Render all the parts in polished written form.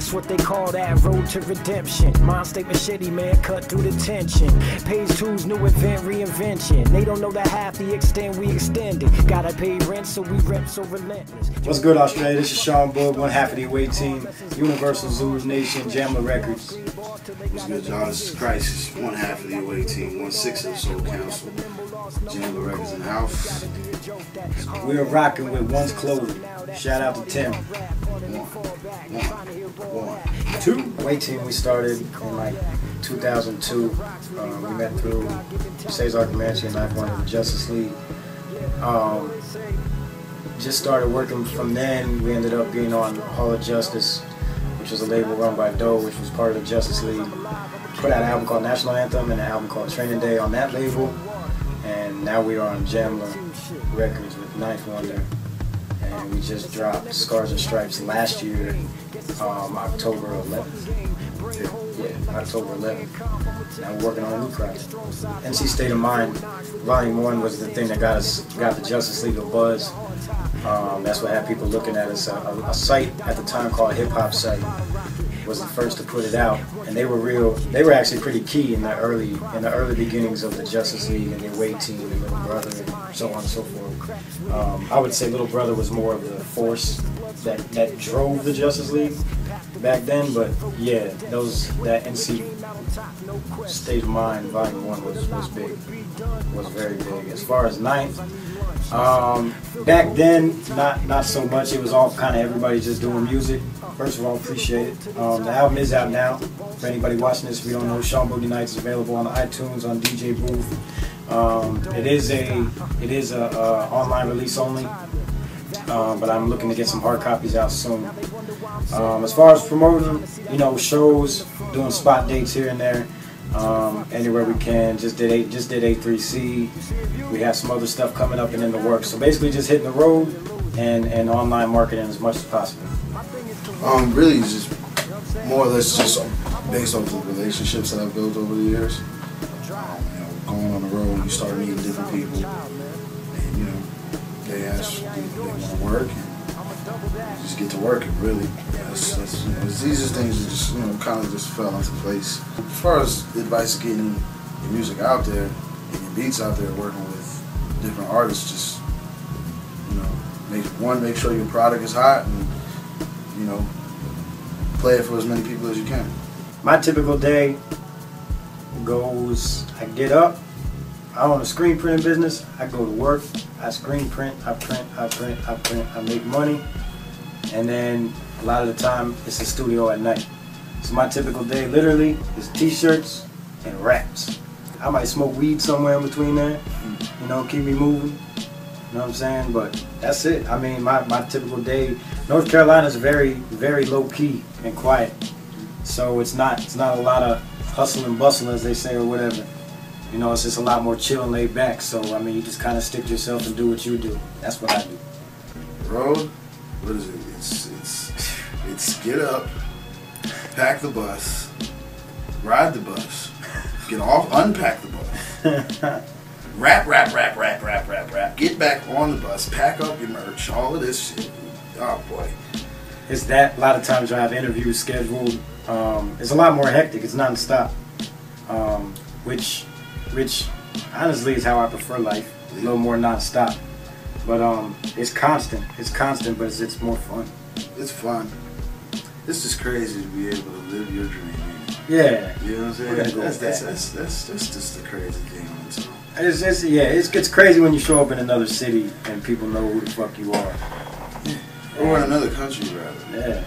It's what they call that road to redemption. Mind state machete, man, cut through the tension. Page two's new event, reinvention. They don't know that half the extent we extended. Gotta pay rent, so we rep so relentless. What's good, Australia? This is Sean Boog, one half of the away team, Universal Zoos Nation, Jamla Records. What's good, y'all? This is Khrysis, one half of the away team, 1/6 of the Soul Council. Jamla Records in the house. We are rocking with One's Clothing. Shout out to Tim. One. Two. Away team we started in like 2002. We met through Cesar Comanche and I've wanted the Justice League. Just started working from then. We ended up being on Hall of Justice, which was a label run by Doe, which was part of the Justice League. Put out an album called National Anthem and an album called Training Day on that label. And now we are on Jamla Records with Ninth Wonder. And we just dropped Scars and Stripes last year, October 11th. Yeah, October 11th. Now we're working on a new project. NC State of Mind, Volume 1 was the thing that got the Justice League a buzz. That's what had people looking at us. A site at the time called Hip Hop Site was the first to put it out, and they were actually pretty key in the early beginnings of the Justice League and the away team and Little Brother and so on and so forth. I would say Little Brother was more of the force that drove the Justice League back then, but yeah, that NC State of Mind Volume 1 was big, was very big. As far as Ninth, back then, not so much. It was all kind of everybody just doing music. First of all, appreciate it. The album is out now. For anybody watching this, if you don't know, Sean Boogie Nights is available on iTunes, on DJ Booth. It is a online release only, but I'm looking to get some hard copies out soon. As far as promoting, shows, doing spot dates here and there, anywhere we can. Just did A3C. We have some other stuff coming up and in the works. So basically, just hitting the road and online marketing as much as possible. Really, just more or less just based off the relationships that I've built over the years. Going on the road, you start meeting different people, and they ask, they want to work, and you just get to work. And really, it's the easiest things that just kind of just fell into place. As far as advice, getting your music out there, and your beats out there, working with different artists, just make sure your product is hot, and play it for as many people as you can. My typical day goes, I get up, I own a screen printing business, I go to work, I screen print, I print, I make money, and then a lot of the time it's the studio at night. So my typical day literally is t-shirts and raps. I might smoke weed somewhere in between there, keep me moving. You know what I'm saying? But that's it. I mean, my typical day. North Carolina is very, very low key and quiet, so it's not a lot of hustle and bustle, as they say, or whatever. It's just a lot more chill and laid back. So I mean, you just kind of stick to yourself and do what you do. That's what I do. Road? What is it? It's get up, pack the bus, ride the bus, get off, unpack the bus. Rap, get back on the bus, pack up your merch, all of this shit. Oh boy. It's that. A lot of times I have interviews scheduled. It's a lot more hectic. It's non-stop. Which honestly is how I prefer life. A little more non-stop. But it's constant. It's constant, but it's more fun. It's fun. It's just crazy to be able to live your dream. Yeah. You know what I'm saying? That's just the crazy thing on its own. It gets crazy when you show up in another city and people know who the fuck you are. Yeah. Or in another country, rather. Yeah.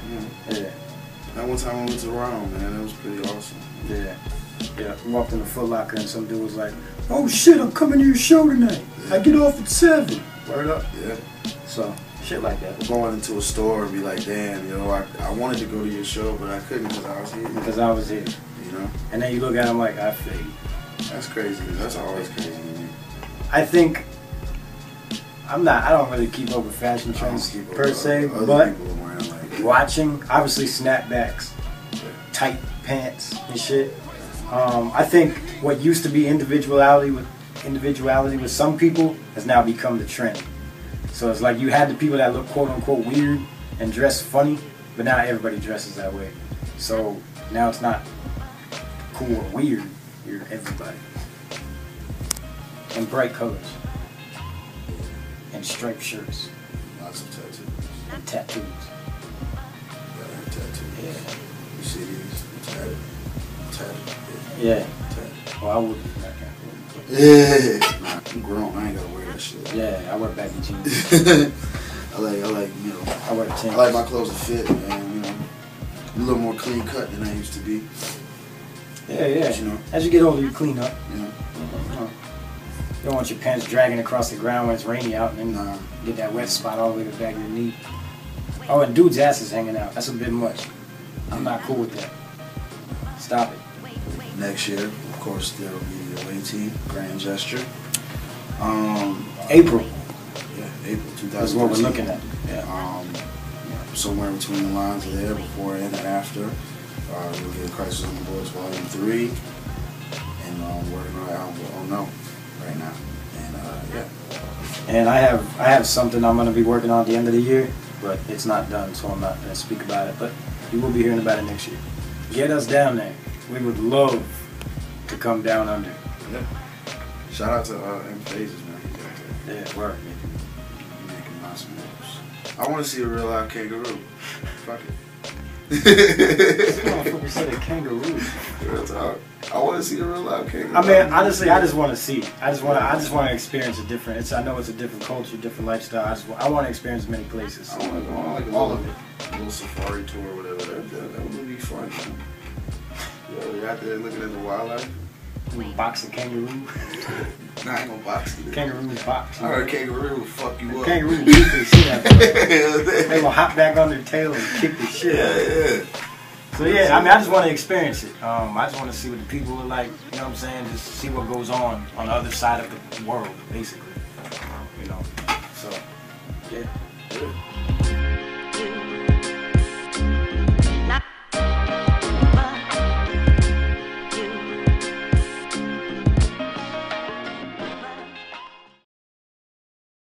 That one time I went to Toronto, man. That was pretty awesome. Yeah. I walked in the Foot Locker and some dude was like, "Oh shit, I'm coming to your show tonight. Yeah. I get off at 7. Word up. Yeah. So, shit like that. Going into a store and be like, damn, I wanted to go to your show, but I couldn't because I was here. Because I was here. And then you look at him like, I feel you. That's crazy. That's always crazy to me. I think I don't really keep up with fashion trends per se, but watching, obviously snapbacks, tight pants and shit. I think what used to be individuality with some people has now become the trend. So it's like you had the people that look quote unquote weird and dress funny, but now everybody dresses that way. So now it's not cool or weird. You're everybody. And bright colors. And striped shirts. Lots of tattoos. And tattoos. Gotta have tattoos. Yeah. You see these? Tatted. Tatted. Yeah. Tatted. Well, I would be that kind of Yeah. Nah, I'm grown. I ain't gotta wear that shit. Yeah, I wear baggy jeans. I like, you know. I wear Timbs. I like my clothes to fit, man. You know, a little more clean cut than I used to be. Yeah. But, you know, As you get older, you clean up. you know. You don't want your pants dragging across the ground when it's rainy out and then Nah. get that wet spot all the way to the back of your knee. Oh, and dude's ass is hanging out. That's a bit much. I'm not cool with that. Stop it. Next year, of course, there'll be the away team, grand gesture. April Yeah, April 2013. is what we're looking at. Yeah. Somewhere between the lines of there, before and after. We'll get Khrysis on the Boards Volume 3. And working on an album, Oh No, right now. And yeah. And I have something I'm going to be working on at the end of the year, but it's not done, so I'm not going to speak about it. But you will be hearing about it next year. Get us down there. We would love to come down under. Yeah. Shout out to M Phases, man. He's out there. Yeah, work. He's making nice moves. I want to see a real live kangaroo. Fuck it. This motherfucker said a kangaroo. Real talk. I want to see a real live kangaroo. I mean, honestly, I just want to see it. I just want to experience a different. I know it's a different culture, different lifestyle. I want to experience many places. I want to go on like all of it. A little safari tour or whatever. That would be fun. Yo, you're out there looking at the wildlife. Box a kangaroo. Nah, I ain't gonna box you. Kangaroo's box. I heard a kangaroo will fuck you up. Kangaroo kick the shit out of them. They gonna hop back on their tail and kick the shit out of them. Yeah. So yeah, I mean, I just want to experience it. I just want to see what the people are like. You know what I'm saying? Just see what goes on the other side of the world, basically. You know. So yeah.